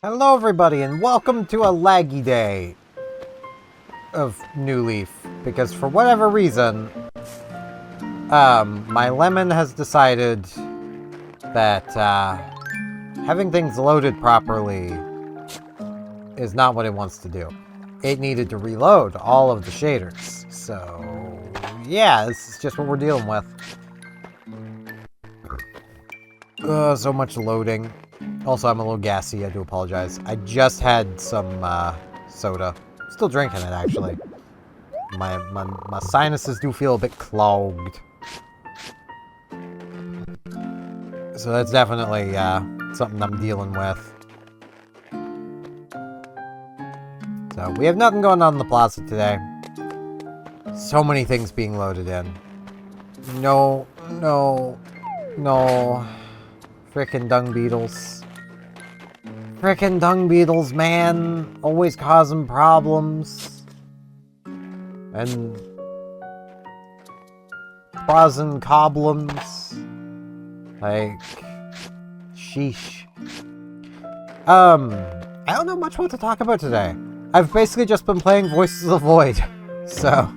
Hello everybody and welcome to a laggy day of New Leaf, because for whatever reason, my lemon has decided that, having things loaded properly is not what it wants to do. It needed to reload all of the shaders, so yeah, this is just what we're dealing with. So much loading. Also, I'm a little gassy, I do apologize. I just had some, soda. Still drinking it, actually. My sinuses do feel a bit clogged. So that's definitely, something I'm dealing with. So, we have nothing going on in the plaza today. So many things being loaded in. No. Frickin' dung beetles. Frickin' dung beetles, man. Always causing problems. And causing problems. Like, sheesh. I don't know much what to talk about today. I've basically just been playing Voices of the Void. So,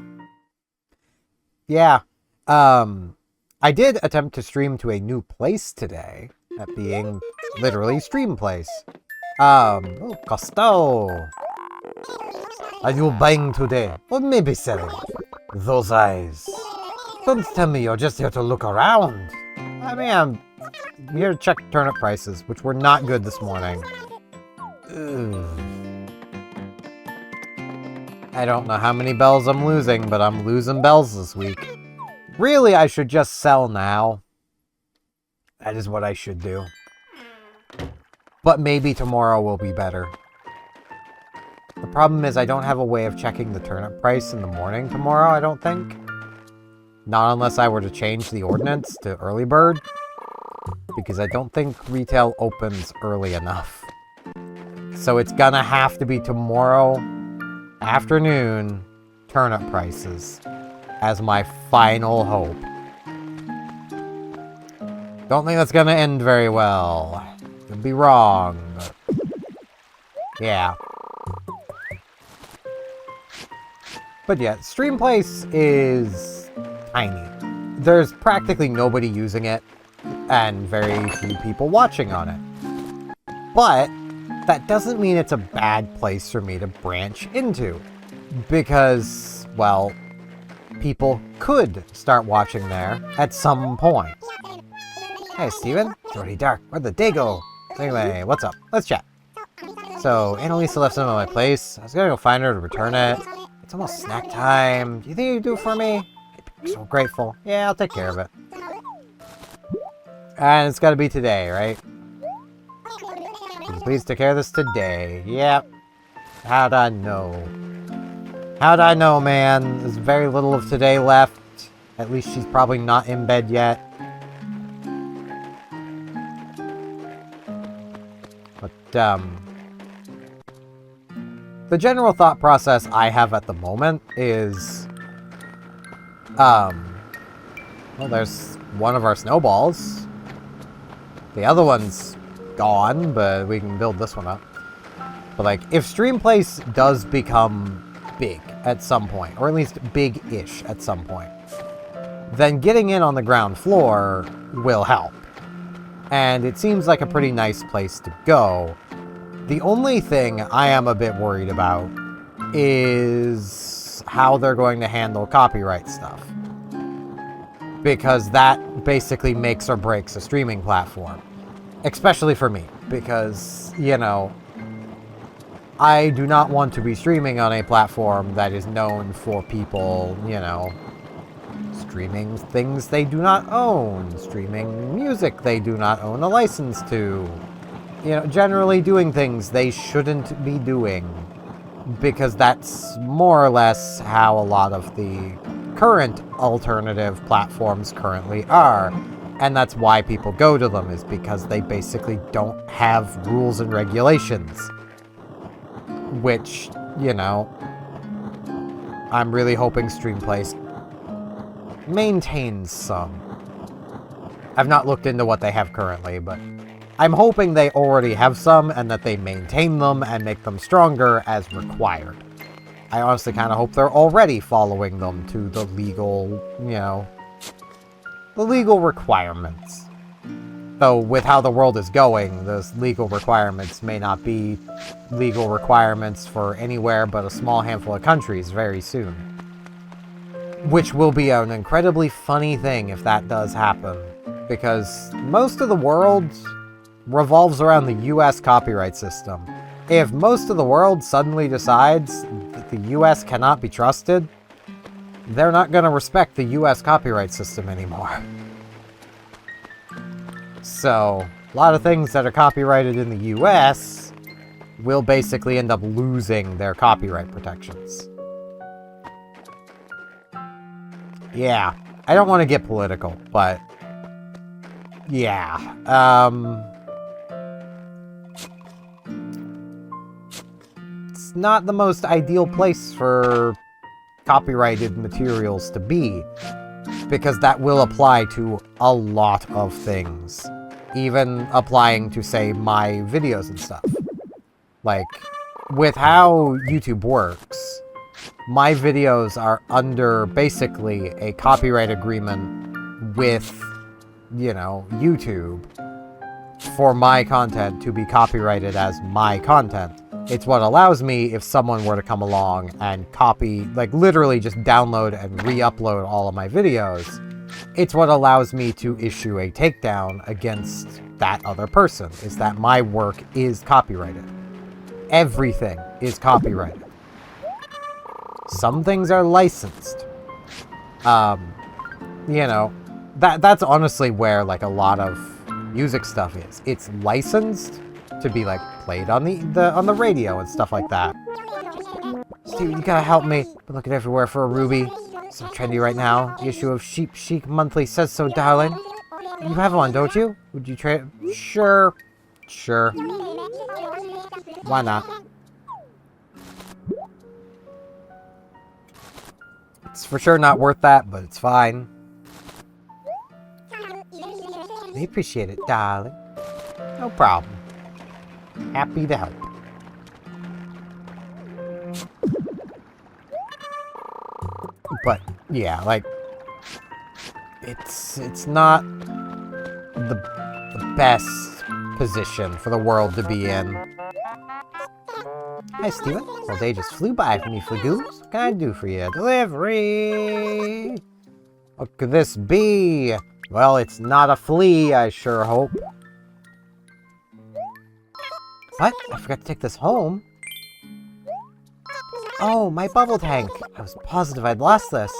yeah. I did attempt to stream to a new place today. That being literally stream place. Oh, Costo. Are you buying today? Or maybe selling? Those eyes. Don't tell me you're just here to look around. I mean, I'm here to check turnip prices, which were not good this morning. Ugh. I don't know how many bells I'm losing, but I'm losing bells this week. Really, I should just sell now. That is what I should do. But maybe tomorrow will be better. The problem is I don't have a way of checking the turnip price in the morning tomorrow, I don't think. Not unless I were to change the ordinance to early bird. Because I don't think retail opens early enough. So it's gonna have to be tomorrow afternoon turnip prices as my final hope. Don't think that's gonna end very well. Could be wrong, but yeah. But yeah, Stream Place is tiny. There's practically nobody using it, and very few people watching on it. But that doesn't mean it's a bad place for me to branch into. Because, well, people could start watching there at some point. Hey, Steven. It's already dark. Where'd the day go? Anyway, what's up? Let's chat. So, Annalisa left some at my place. I was gonna go find her to return it. It's almost snack time. Do you think you could do it for me? I'd be so grateful. Yeah, I'll take care of it. And it's gotta be today, right? Could you please take care of this today? Yep. How'd I know? How'd I know, man? There's very little of today left. At least she's probably not in bed yet. But, the general thought process I have at the moment is, well, there's one of our snowballs. The other one's gone, but we can build this one up. But, like, if Stream Place does become big at some point, or at least big-ish at some point, then getting in on the ground floor will help. And it seems like a pretty nice place to go. The only thing I am a bit worried about is how they're going to handle copyright stuff. Because that basically makes or breaks a streaming platform. Especially for me, because, you know, I do not want to be streaming on a platform that is known for people, you know, streaming things they do not own, streaming music they do not own a license to, you know, generally doing things they shouldn't be doing, because that's more or less how a lot of the current alternative platforms currently are, and that's why people go to them, is because they basically don't have rules and regulations, which, you know, I'm really hoping Stream Place maintains some. I've not looked into what they have currently, but I'm hoping they already have some and that they maintain them and make them stronger as required. I honestly kind of hope they're already following them to the legal, the legal requirements. Though with how the world is going, those legal requirements may not be legal requirements for anywhere but a small handful of countries very soon. Which will be an incredibly funny thing if that does happen. Because most of the world revolves around the US copyright system. If most of the world suddenly decides that the US cannot be trusted, they're not going to respect the US copyright system anymore. So, a lot of things that are copyrighted in the US will basically end up losing their copyright protections. Yeah, I don't want to get political, but yeah, it's not the most ideal place for copyrighted materials to be, because that will apply to a lot of things, even applying to, say, my videos and stuff. Like, with how YouTube works, my videos are under basically a copyright agreement with, YouTube for my content to be copyrighted as my content. It's what allows me, if someone were to come along and copy, like literally just download and re-upload all of my videos, it's what allows me to issue a takedown against that other person, is that my work is copyrighted. Everything is copyrighted. Some things are licensed. That's honestly where, like, a lot of music stuff is. It's licensed to be, like, played on the radio and stuff like that. Dude, you gotta help me. Been looking everywhere for a ruby. So trendy right now. The issue of Sheep Chic Monthly says so, darling. You have one, don't you? Would you trade? Sure. Why not? It's for sure not worth that, but it's fine. We appreciate it, darling. No problem. Happy to help. But yeah, like, it's not the best position for the world to be in. Hi, Steven. Well, day just flew by for me, Flagoos. What can I do for you? Delivery! What could this be? Well, it's not a flea, I sure hope. What? I forgot to take this home. Oh, my bubble tank. I was positive I'd lost this.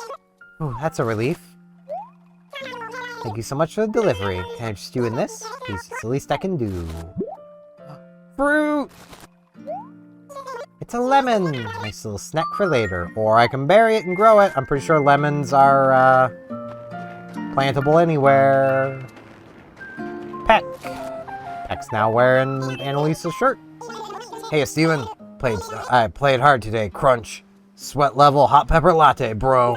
Oh, that's a relief. Thank you so much for the delivery. Can I just do in this? Please, it's the least I can do. Fruit! It's a lemon! Nice little snack for later. Or I can bury it and grow it. I'm pretty sure lemons are, plantable anywhere. Peck! Peck's now wearing Annalisa's shirt. Hey, Steven. I played hard today. Crunch. Sweat level, hot pepper latte, bro.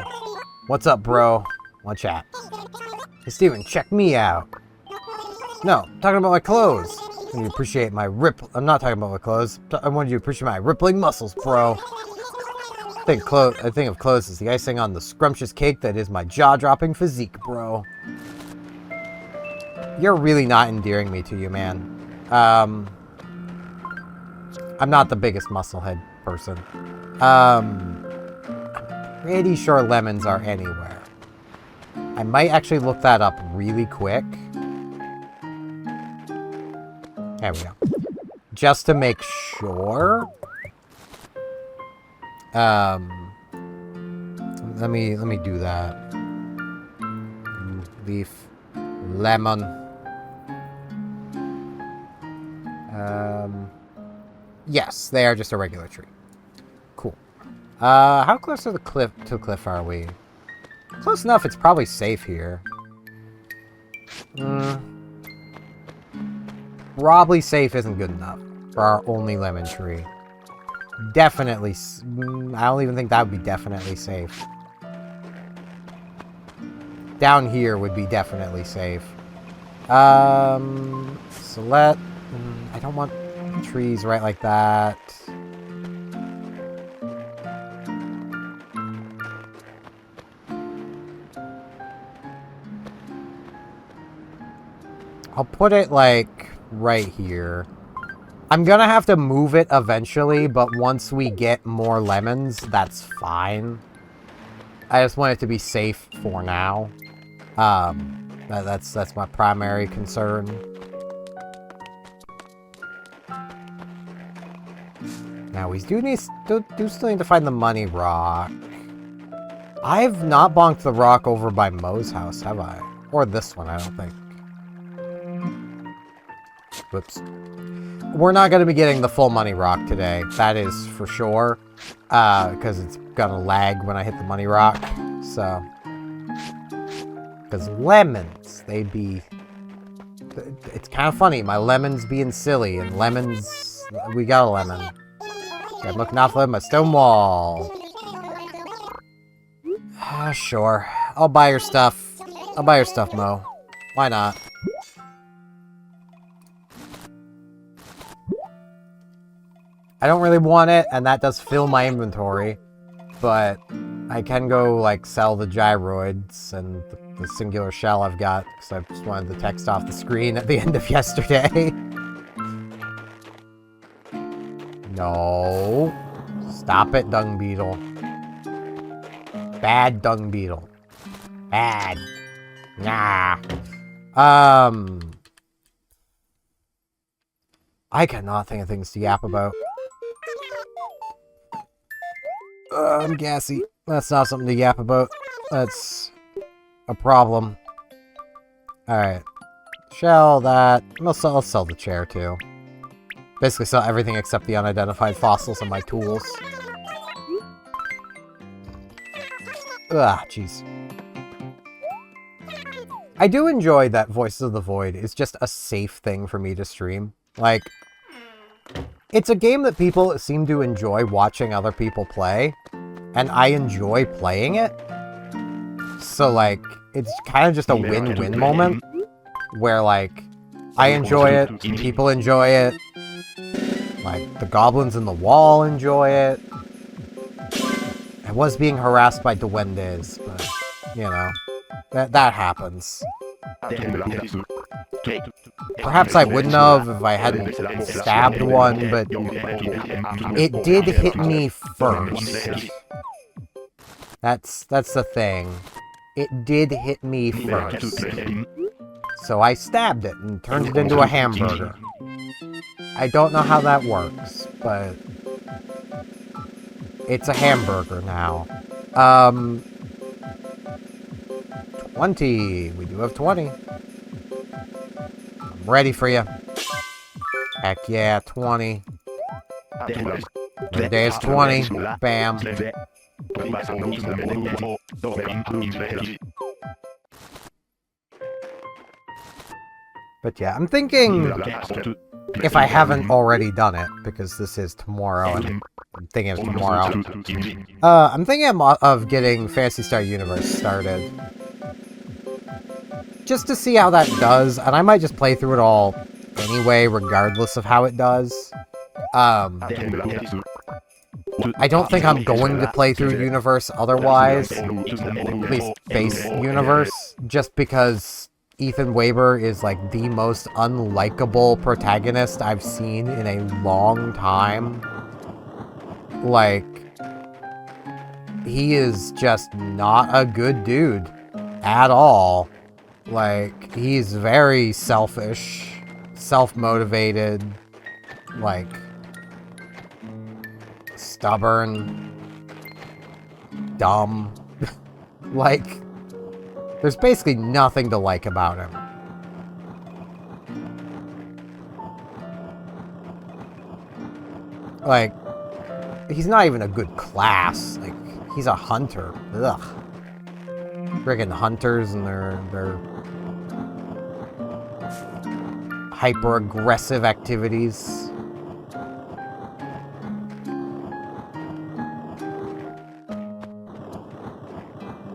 What's up, bro? Want chat? Hey, Steven, check me out. No, I'm talking about my clothes. You appreciate my I'm not talking about my clothes. I want you to appreciate my rippling muscles, bro. I think of clothes as the icing on the scrumptious cake that is my jaw-dropping physique, bro. You're really not endearing me to you, man. I'm not the biggest musclehead person. I'm pretty sure lemons are anywhere. I might actually look that up really quick. There we go. Just to make sure. Let me do that. Leaf, lemon. Yes, they are just a regular tree. Cool. How close to the cliff are we? Close enough, it's probably safe here. Probably safe isn't good enough for our only lemon tree. Definitely, I don't even think that would be definitely safe. Down here would be definitely safe. So let... I don't want trees right like that. I'll put it, like, right here. I'm gonna have to move it eventually, but once we get more lemons, that's fine. I just want it to be safe for now. That's my primary concern. Now, we still need to find the money rock. I've not bonked the rock over by Mo's house, have I? Or this one, I don't think. Whoops. We're not going to be getting the full money rock today. That is for sure. Because it's going to lag when I hit the money rock. So. Because lemons, they'd be... It's kind of funny. My lemons being silly. And lemons... We got a lemon. I'm looking out for my stone wall. Sure. I'll buy your stuff. I'll buy your stuff, Mo. Why not? I don't really want it, and that does fill my inventory. But I can go, like, sell the gyroids and the singular shell I've got, because I just wanted the text off the screen at the end of yesterday. No. Stop it, dung beetle. Bad dung beetle. Bad. Nah. I cannot think of things to yap about. I'm gassy. That's not something to yap about. That's a problem. Alright. Shell that. I'll sell the chair, too. Basically sell everything except the unidentified fossils and my tools. Ugh, jeez. I do enjoy that Voices of the Void is just a safe thing for me to stream. Like, it's a game that people seem to enjoy watching other people play, and I enjoy playing it. So, like, it's kind of just a win-win moment, where, like, I enjoy it, people enjoy it, like, the goblins in the wall enjoy it. I was being harassed by duendes, but, you know, that happens. Perhaps I wouldn't have if I hadn't stabbed one, but it did hit me first. That's the thing. It did hit me first. So I stabbed it and turned it into a hamburger. I don't know how that works, but it's a hamburger now. 20. We do have 20. I'm ready for you. Heck yeah, 20. Today is 20. Bam. But yeah, I'm thinking, if I haven't already done it, because this is tomorrow, and I'm thinking of tomorrow, I'm thinking of getting Phantasy Star Universe started. Just to see how that does, and I might just play through it all anyway, regardless of how it does. I don't think I'm going to play through Universe otherwise, at least base Universe, just because Ethan Weber is like the most unlikable protagonist I've seen in a long time. Like, he is just not a good dude at all. Like, he's very selfish, self-motivated, like, stubborn, dumb. Like, there's basically nothing to like about him. Like, he's not even a good class. Like, he's a hunter. Ugh. Friggin' hunters and their hyper-aggressive activities.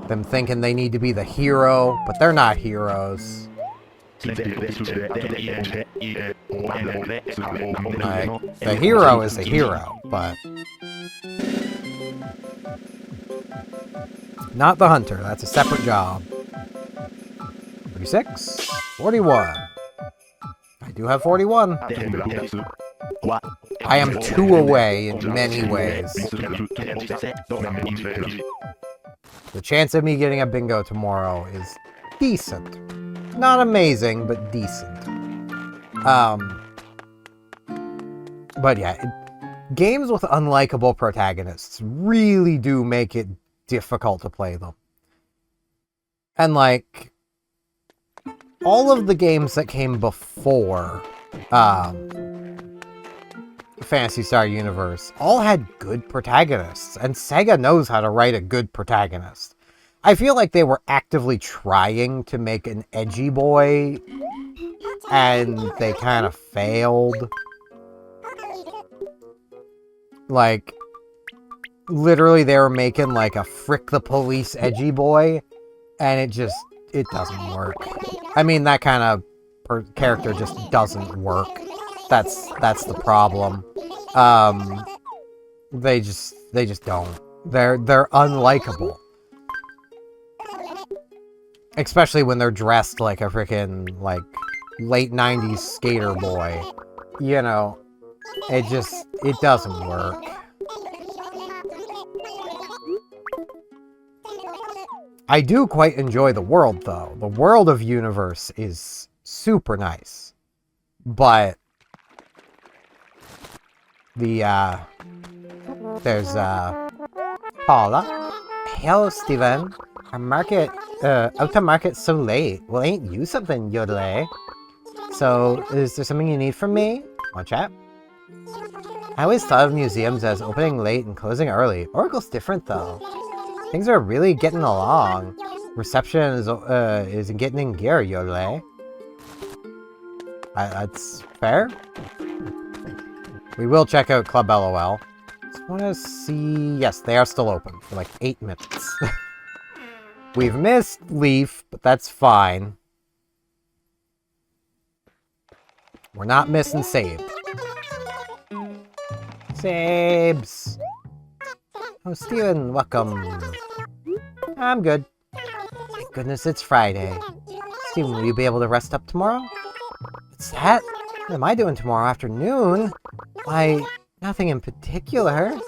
Them thinking they need to be the hero, but they're not heroes. Like, the hero is the hero, but not the hunter. That's a separate job. 36, 41. I do have 41. I am 2 away in many ways. The chance of me getting a bingo tomorrow is decent. Not amazing, but decent. But yeah, games with unlikable protagonists really do make it difficult to play them. And like, all of the games that came before Phantasy Star Universe all had good protagonists, and Sega knows how to write a good protagonist. I feel like they were actively trying to make an edgy boy, and they kind of failed. Like, literally they were making like a frick the police edgy boy, and it doesn't work. I mean, that kind of character just doesn't work. That's the problem. They just don't. They're unlikable. Especially when they're dressed like a freaking, like, late 90s skater boy. You know, it doesn't work. I do quite enjoy the world, though. The world of Universe is super nice. But there's Paula. Hello, Steven. Out to market so late. Well, ain't you something, Yodele? So, is there something you need from me? Want chat? I always thought of museums as opening late and closing early. Oracle's different, though. Things are really getting along. Reception is getting in gear, Yodele. That's fair. We will check out Club LOL. Just want to see... Yes, they are still open for like 8 minutes. We've missed Leaf, but that's fine. We're not missing Save. Sabes! Oh, Steven, welcome. I'm good. Thank goodness it's Friday. Steven, will you be able to rest up tomorrow? What's that? What am I doing tomorrow afternoon? Why, nothing in particular.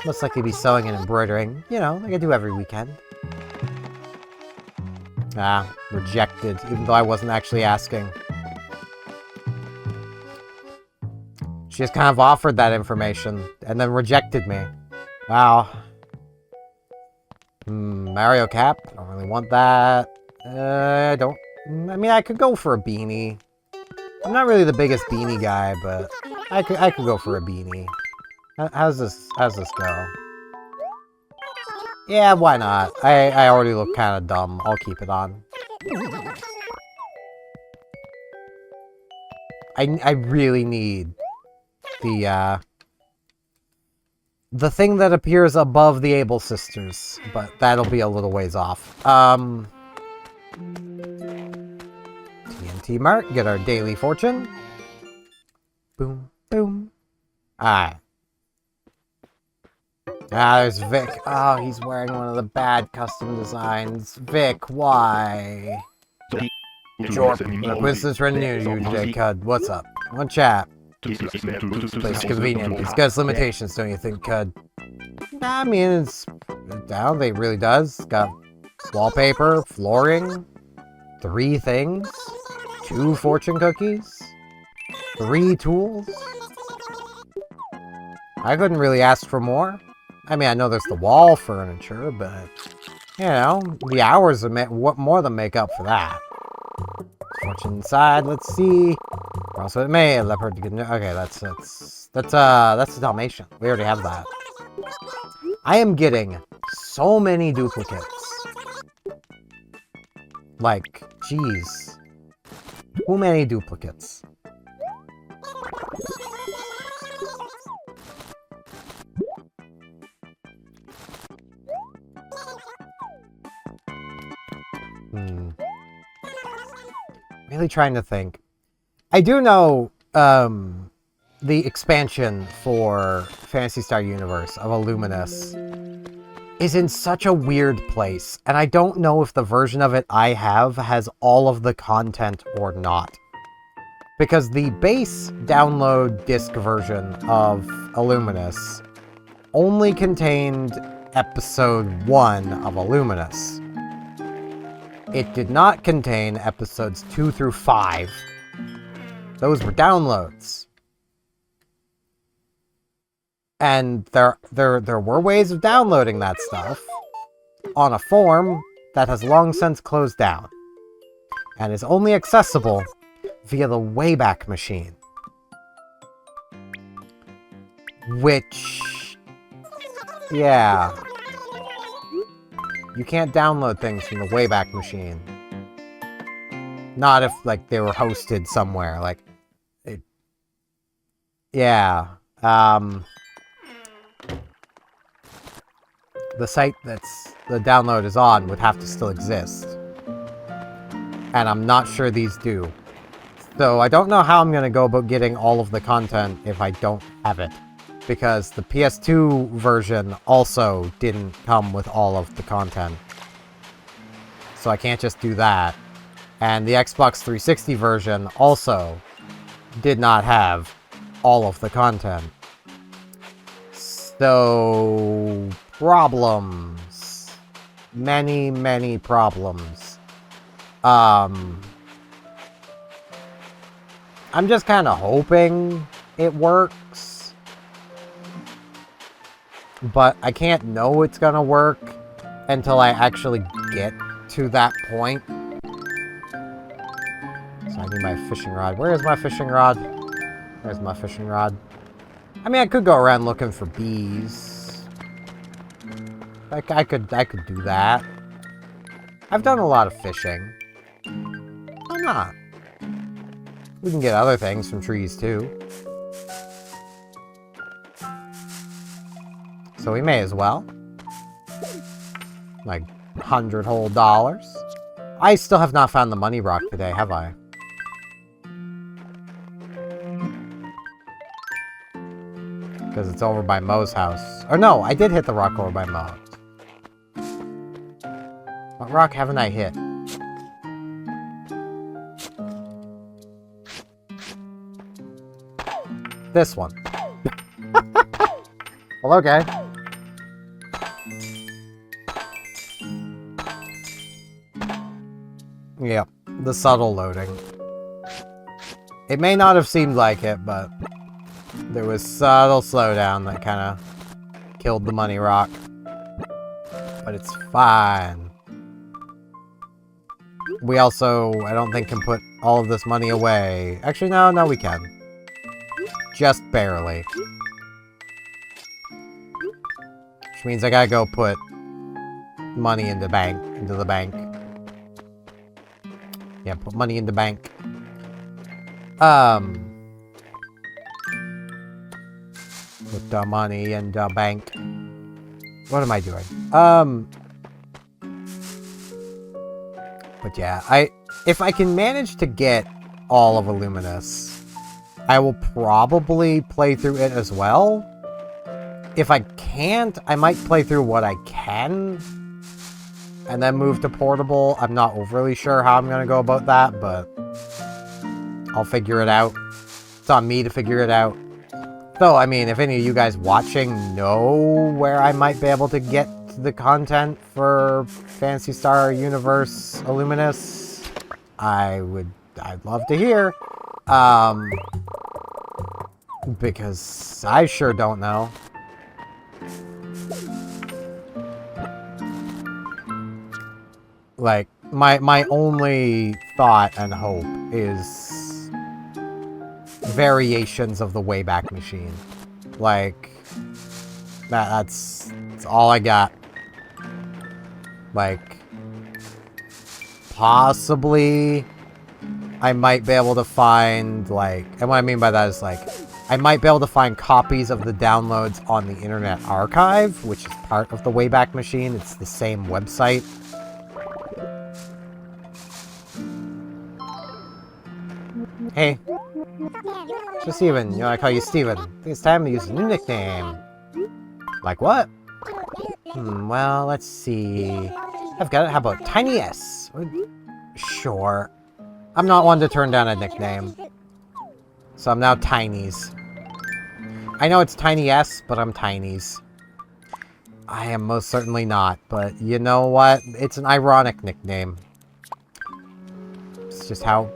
Most likely be sewing and embroidering. You know, like I do every weekend. Ah, rejected, even though I wasn't actually asking. She just kind of offered that information, and then rejected me. Wow. Mario cap? I don't really want that. I mean, I could go for a beanie. I'm not really the biggest beanie guy, but I could go for a beanie. How's this go? Yeah, why not? I already look kind of dumb. I'll keep it on. I really need the thing that appears above the Able Sisters, but that'll be a little ways off. TNT Mart, get our daily fortune. Boom, boom. Alright. Ah, there's Vic. Oh, he's wearing one of the bad custom designs. Vic, why? Wisdom's renewed you today, Cud. What's up? One chat. This place is convenient. It's got its limitations, don't you think, Cud? Nah, I mean, I don't think it really does. It's got wallpaper, flooring, 3 things, 2 fortune cookies, 3 tools. I couldn't really ask for more. I mean, I know there's the wall furniture, but, you know, the hours what more than make up for that. Fortune inside, let's see. Also, it may leopard. Okay, that's a Dalmatian. We already have that. I am getting so many duplicates. Like, jeez. Too many duplicates. really trying to think. I do know the expansion for Phantasy Star Universe of Illuminous is in such a weird place, and I don't know if the version of it I have has all of the content or not. Because the base download disc version of Illuminous only contained episode 1 of Illuminous. It did not contain episodes 2 through 5. Those were downloads. And there were ways of downloading that stuff on a form that has long since closed down and is only accessible via the Wayback Machine. Which, yeah, you can't download things from the Wayback Machine. Not if, like, they were hosted somewhere, like, yeah, the site that's the download is on would have to still exist. And I'm not sure these do. So I don't know how I'm going to go about getting all of the content if I don't have it. Because the PS2 version also didn't come with all of the content. So I can't just do that. And the Xbox 360 version also did not have all of the content. So, problems. Many, many problems. I'm just kind of hoping it works. But I can't know it's gonna work until I actually get to that point. So I need my fishing rod. Where is my fishing rod? Where's my fishing rod? I mean, I could go around looking for bees. Like, I could do that. I've done a lot of fishing. Why not? We can get other things from trees, too. So we may as well. Like, 100 whole dollars. I still have not found the money rock today, have I? Because it's over by Mo's house. Or no, I did hit the rock over by Mo's. What rock haven't I hit? This one. Well, okay. Yep, the subtle loading. It may not have seemed like it, but there was subtle slowdown that kind of killed the money rock. But it's fine. We also, I don't think, can put all of this money away. Actually, no, we can. Just barely. Which means I gotta go put money into the bank. Yeah, put money in the bank. Put the money in the bank. What am I doing? But yeah, if I can manage to get all of Illuminous, I will probably play through it as well. If I can't, I might play through what I can and then move to portable. I'm not overly sure how I'm going to go about that, but I'll figure it out. It's on me to figure it out. So, I mean, if any of you guys watching know where I might be able to get the content for Phantasy Star Universe Illuminous, I'd love to hear. Because I sure don't know. Like, my only thought and hope is variations of the Wayback Machine. Like, that's all I got. Like, possibly I might be able to find, like, and what I mean by that is, like, I might be able to find copies of the downloads on the Internet Archive, which is part of the Wayback Machine. It's the same website. Hey. So Steven, you know I call you Steven. I think it's time to use a new nickname. Like what? Well, let's see. I've got it. How about Tiny S? Sure. I'm not one to turn down a nickname. So I'm now Tinies. I know it's Tiny S, but I'm Tinies. I am most certainly not, but you know what? It's an ironic nickname. It's just how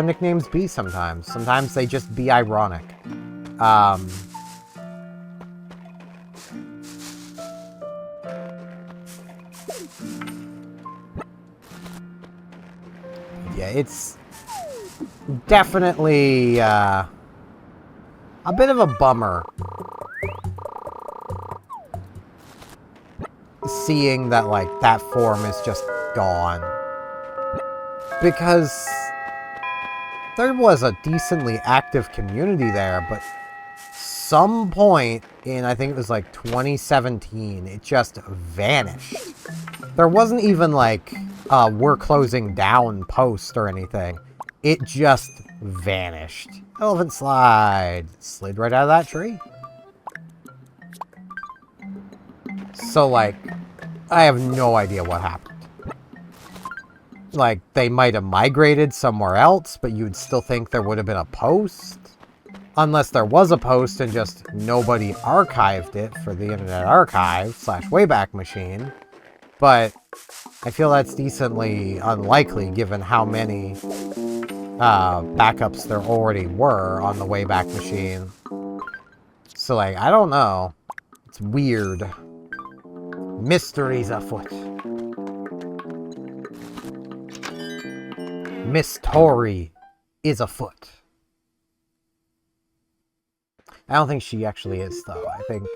nicknames be sometimes. Sometimes they just be ironic. Yeah, it's definitely a bit of a bummer seeing that, like, that form is just gone. Because there was a decently active community there, but some point in, I think it was like 2017, it just vanished. There wasn't even like we're closing down post or anything. It just vanished. Elephant slide. Slid right out of that tree. So like, I have no idea what happened. Like, they might have migrated somewhere else, but you'd still think there would have been a post. Unless there was a post and just nobody archived it for the Internet Archive / Wayback Machine. But I feel that's decently unlikely given how many backups there already were on the Wayback Machine. So, like, I don't know. It's weird. Mysteries afoot. Miss Tori is afoot. I don't think she actually is, though. I think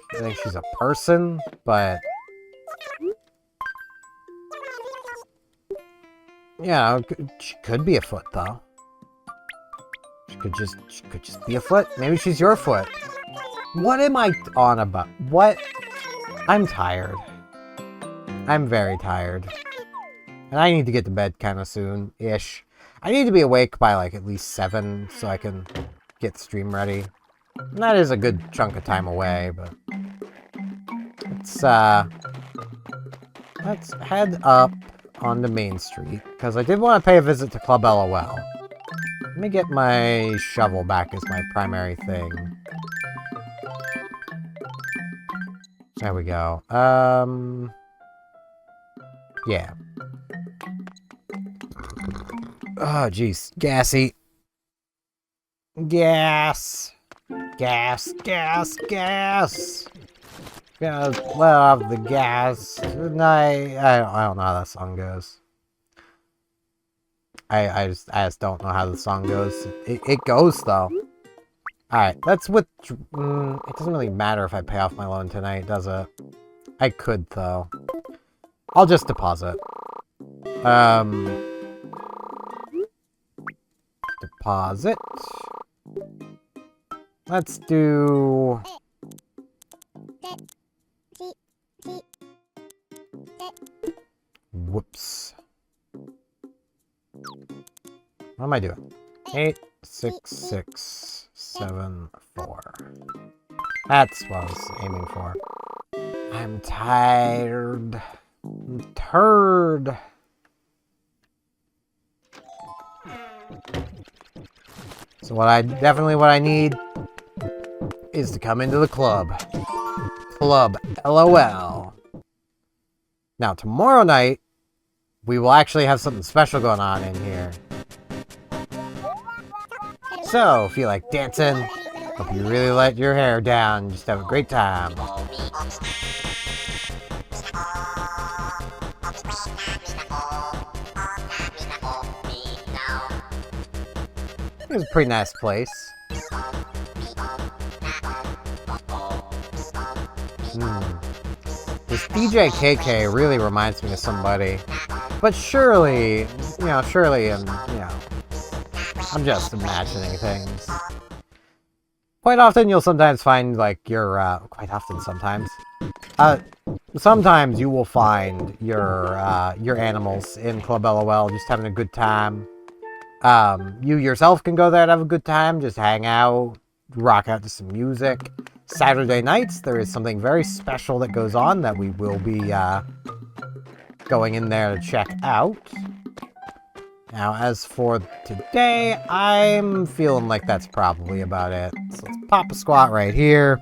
she's a person, but yeah, she could be afoot, though. She could just be afoot. Maybe she's your foot. What am I on about? What? I'm tired. I'm very tired. And I need to get to bed kind of soon-ish. I need to be awake by, like, at least 7 so I can get stream ready. And that is a good chunk of time away, but let's head up onto Main Street, because I did want to pay a visit to Club LOL. Let me get my shovel back as my primary thing. There we go. Yeah. Oh, jeez. Gassy. Gas. Gas. Gas. Gas. Gotta let off the gas. I don't know how that song goes. I just don't know how the song goes. It goes, though. Alright, let's it doesn't really matter if I pay off my loan tonight, does it? I could, though. I'll just deposit. Deposit. Let's do... Whoops. What am I doing? 8, 6, 6, 7, 4. That's what I was aiming for. I'm tired. I'm turd. So what I need is to come into the club. Club LOL. Now tomorrow night, we will actually have something special going on in here. So, if you like dancing, hope you really let your hair down and just have a great time. It was a pretty nice place. This DJ KK really reminds me of somebody. But surely, I'm just imagining things. Quite often you'll sometimes find, like, sometimes you will find your animals in Club LOL just having a good time. You yourself can go there and have a good time, just hang out, rock out to some music. Saturday nights, there is something very special that goes on that we will be going in there to check out. Now, as for today, I'm feeling like that's probably about it. So let's pop a squat right here.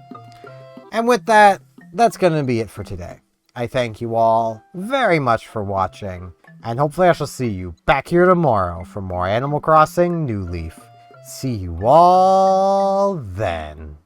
And with that, that's going to be it for today. I thank you all very much for watching, and hopefully I shall see you back here tomorrow for more Animal Crossing New Leaf. See you all then.